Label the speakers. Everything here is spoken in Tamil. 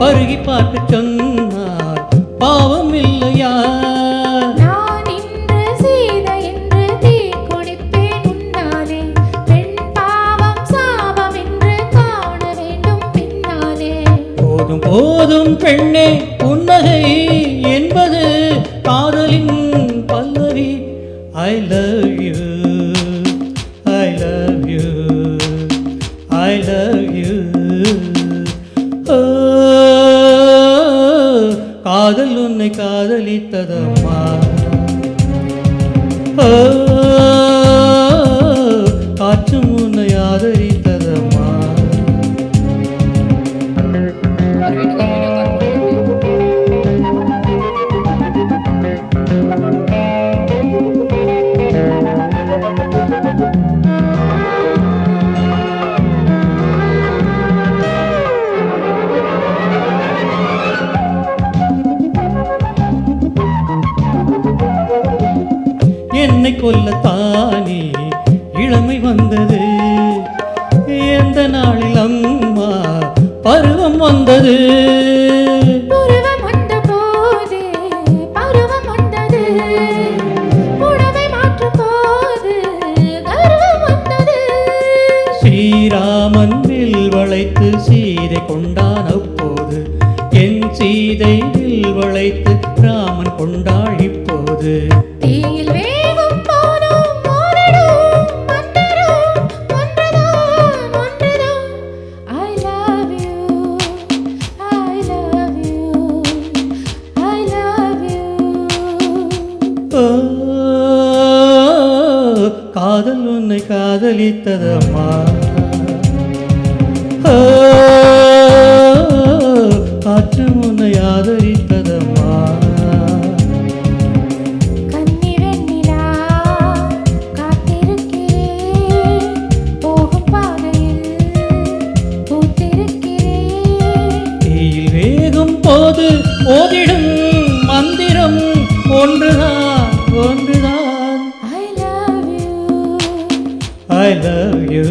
Speaker 1: பருகி பார்க்க சொன்னார் பாவம் இல்லையா?
Speaker 2: நான் இன்று சீதை என்று தீ குடிப்பேன் உன்னாலே. பெண் பாவம் சாபம் என்று காண வேண்டும் பின்னாலே.
Speaker 1: போதும் போதும் பெண்ணே புன்னகை என்பது காதலின் பல்லவி. I love you, I love you, I love you. காதல் உன்னை காதலித்ததம்மா. காற்றும் உன்னை ஆதரித்ததம்மா. என்னை கொல்லத்தானே இளமை வந்தது. எந்த நாளில் அம்மா பருவம் வந்தது.
Speaker 2: பருவம் வந்த போது பருவம் வந்தது. புடவை மாற்றும் போது கர்வம் வந்தது.
Speaker 1: ஸ்ரீராமன் வில் வளைத்து சீதை கொண்டான் அப்போது. என் சீதை வில் வளைத்து ராமன் கொண்டாள் இப்போது.
Speaker 2: தீயில் வேகும் போதும் மோதிடும் மந்திரம் ஒன்றுதான் ஒன்றுதான். I love you, I love you, I love you.
Speaker 1: காதல் உன்னை காதலித்ததம்மா. காற்று உன்னை ஆதரித்ததம்மா.
Speaker 2: கன்னி வெண்ணிலா காத்திருக்கிறேன். போகும் பாதையில் பூத்திருக்கிறேன்.
Speaker 1: தீயில் வேகும் போது ஓதிடும் மந்திரம் ஒன்றுதான் ஒன்றுதான்.
Speaker 2: I love you,
Speaker 1: I love you.